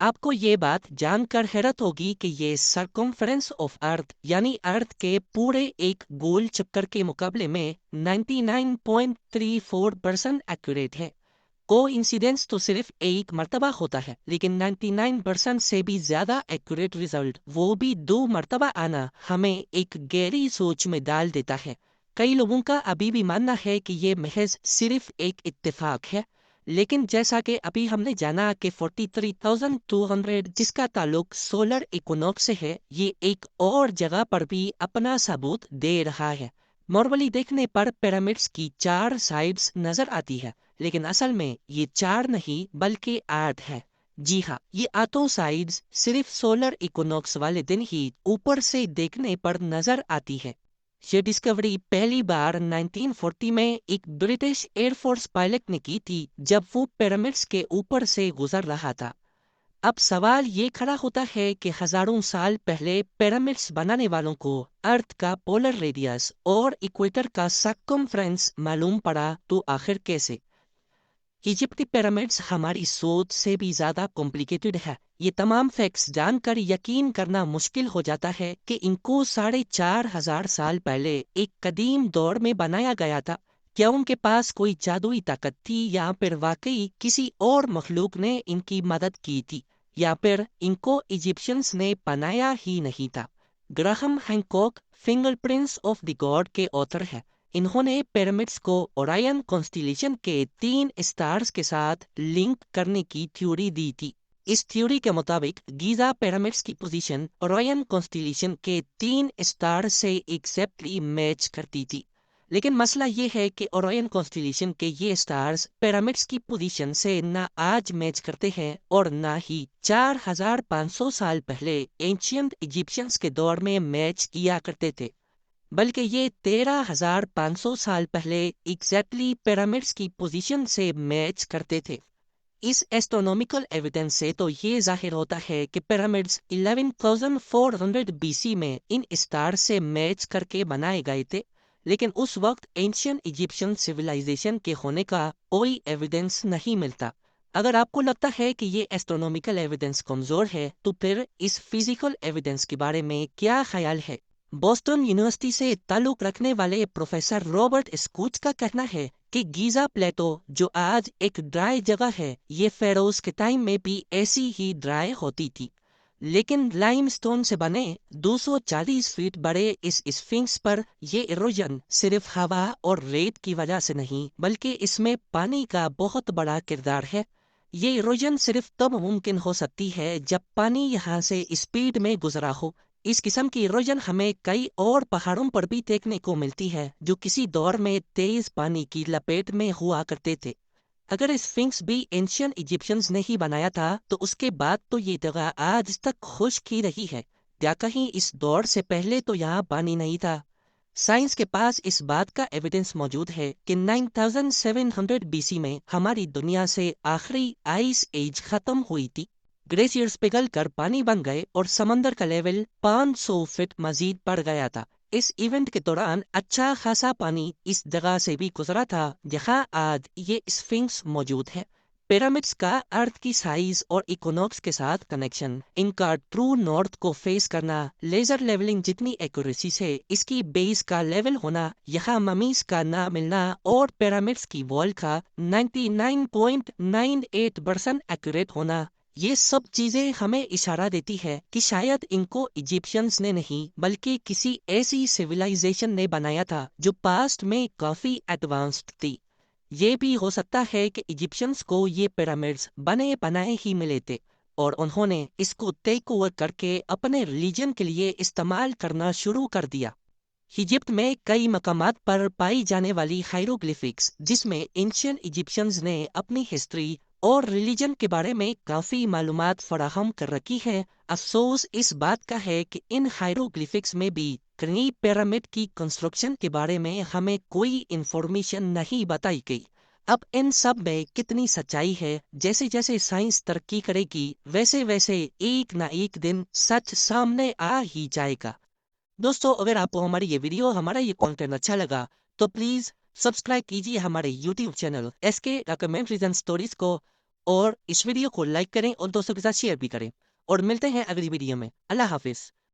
آپ کو یہ بات جان کر حیرت ہوگی کہ یہ سرکمفرنس آف ارتھ یعنی ارتھ کے پورے ایک گول چکر کے مقابلے میں 99.34% ایکوریٹ ہے۔ کو انسیڈنس تو صرف ایک مرتبہ ہوتا ہے، لیکن 99% سے بھی زیادہ ایکوریٹ ریزلٹ، وہ بھی 2 مرتبہ آنا، ہمیں ایک گہری سوچ میں ڈال دیتا ہے۔ کئی لوگوں کا ابھی بھی ماننا ہے کہ یہ محض صرف ایک اتفاق ہے، لیکن جیسا کہ ابھی ہم نے جانا کہ 43,200 جس کا تعلق سولر ایکونوکس سے ہے، یہ ایک اور جگہ پر بھی اپنا ثبوت دے رہا ہے۔ نارملی دیکھنے پر پیرامڈس کی 4 سائڈز نظر آتی ہے، لیکن اصل میں یہ 4 نہیں بلکہ 8 ہے۔ جی ہاں، یہ 8 سائڈز صرف سولر ایکونوکس والے دن ہی اوپر سے دیکھنے پر نظر آتی ہے۔ یہ ڈسکوری پہلی بار 1940 میں ایک برٹش ایئر فورس پائلٹ نے کی تھی جب وہ پیرامڈس کے اوپر سے گزر رہا تھا۔ اب سوال یہ کھڑا ہوتا ہے کہ ہزاروں سال پہلے پیرامڈس بنانے والوں کو ارتھ کا پولر ریڈیس اور ایکویٹر کا سرکمفرنس معلوم پڑا تو آخر کیسے؟ ایجپٹی پیرامڈس ہماری سوچ سے بھی زیادہ کمپلیکیٹڈ ہے۔ یہ تمام فیکٹس جان کر یقین کرنا مشکل ہو جاتا ہے کہ ان کو 4,500 سال پہلے ایک قدیم دور میں بنایا گیا تھا۔ کیا ان کے پاس کوئی جادوئی طاقت تھی، یا پھر واقعی کسی اور مخلوق نے ان کی مدد کی تھی، یا پھر ان کو ایجپشنز نے بنایا ہی نہیں تھا؟ Graham Hancock finger prints of the God کے آتھر ہے۔ انہوں نے پیرامڈس کو اورائن کانسٹیلیشن کے 3 اسٹارز کے ساتھ لنک کرنے کی تھیوری دی تھی۔ اس تھیوری کے مطابق گیزا پیرامڈس کی پوزیشن اورائن کانسٹیلیشن کے 3 اسٹار سے ایگزیکٹلی میچ کرتی تھی۔ لیکن مسئلہ یہ ہے کہ اورائن کانسٹیلیشن کے یہ اسٹارز پیرامڈس کی پوزیشن سے نہ آج میچ کرتے ہیں اور نہ ہی 4,500 سال پہلے اینشینٹ ایجپشنز کے دور میں میچ کیا کرتے تھے، بلکہ یہ 13,500 سال پہلے ایگزیکٹلی پیرامڈس کی پوزیشن سے میچ کرتے تھے۔ اس ایسٹرونومیکل ایویڈنس سے تو یہ ظاہر ہوتا ہے کہ پیرامڈس 11,400 BC میں ان اسٹار سے میچ کر کے بنائے گئے تھے، لیکن اس وقت اینشین ایجپشن سویلائزیشن کے ہونے کا کوئی ایویڈنس نہیں ملتا۔ اگر آپ کو لگتا ہے کہ یہ ایسٹرونومیکل ایویڈنس کمزور ہے، تو پھر اس فزیکل ایویڈنس کے بارے میں کیا خیال ہے؟ بوسٹن یونیورسٹی سے تعلق رکھنے والے پروفیسر رابرٹ اسکوچ کا کہنا ہے کہ گیزا پلیٹو، جو آج ایک ڈرائی جگہ ہے، یہ فیروز کے ٹائم میں بھی ایسی ہی ڈرائی ہوتی تھی، لیکن لائم سٹون سے بنے 240 فیٹ بڑے اس اسفنکس پر یہ ایروجن صرف ہوا اور ریت کی وجہ سے نہیں بلکہ اس میں پانی کا بہت بڑا کردار ہے۔ یہ ایروجن صرف تب ممکن ہو سکتی ہے جب پانی یہاں سے اسپیڈ میں گزرا ہو۔ اس قسم کی ایروجن ہمیں کئی اور پہاڑوں پر بھی دیکھنے کو ملتی ہے جو کسی دور میں تیز پانی کی لپیٹ میں ہوا کرتے تھے۔ اگر اسفنکس بھی اینشین ایجپشنز نے ہی بنایا تھا تو اس کے بعد تو یہ جگہ آج تک خشک ہی رہی ہے، یا کہیں اس دور سے پہلے تو یہاں پانی نہیں تھا؟ سائنس کے پاس اس بات کا ایویڈنس موجود ہے کہ 9,700 BC میں ہماری دنیا سے آخری آئس ایج ختم ہوئی تھی۔ گلیشیئرز پگھل کر پانی بن گئے اور سمندر کا لیول 500 فٹ مزید بڑھ گیا تھا۔ اس ایونٹ کے دوران اچھا خاصا پانی اس جگہ سے بھی گزرا تھا جہاں آج یہ اسفنکس موجود ہے۔ پیرامڈس کا ارتھ کی سائز اور ایکونوکس کے ساتھ کنیکشن، ان کا ٹرو نارتھ کو فیس کرنا، لیزر لیولنگ جتنی ایکوریسی سے اس کی بیس کا لیول ہونا، یہاں ممیز کا نہ ملنا اور پیرامڈس کی وال کا 99.98% ایکوریٹ ہونا، یہ سب چیزیں ہمیں اشارہ دیتی ہے کہ شاید ان کو ایجپشنز نے نہیں بلکہ کسی ایسی سویلائزیشن نے بنایا تھا جو پاسٹ میں کافی ایڈوانسڈ تھی۔ یہ بھی ہو سکتا ہے کہ ایجپشنز کو یہ پیرامڈز بنے بنائے ہی ملے تھے اور انہوں نے اس کو ٹیک اوور کر کے اپنے ریلیجن کے لیے استعمال کرنا شروع کر دیا۔ ایجپٹ میں کئی مقامات پر پائی جانے والی ہائیروگلیفکس جس میں اینشین ایجپشنز نے اپنی ہسٹری اور ریلیجن کے بارے میں کافی معلومات فراہم کر رکھی ہے، افسوس اس بات کا ہے کہ ان ہائیروگلیفکس میں بھی کرنی پیرامڈ کی کنسٹرکشن کے بارے میں ہمیں کوئی انفارمیشن نہیں بتائی گئی۔ اب ان سب میں کتنی سچائی ہے؟ جیسے جیسے سائنس ترقی کرے گی ویسے ویسے ایک نہ ایک دن سچ سامنے آ ہی جائے گا۔ دوستو، اگر آپ کو ہماری یہ ویڈیو، ہمارا یہ کانٹینٹ اچھا لگا تو پلیز سبسکرائب کیجیے ہمارے YouTube channel SK documentaries and stories کو، اور اس ویڈیو کو لائک کریں اور دوستوں کے ساتھ شیئر بھی کریں اور ملتے ہیں اگلی ویڈیو میں۔ اللہ حافظ۔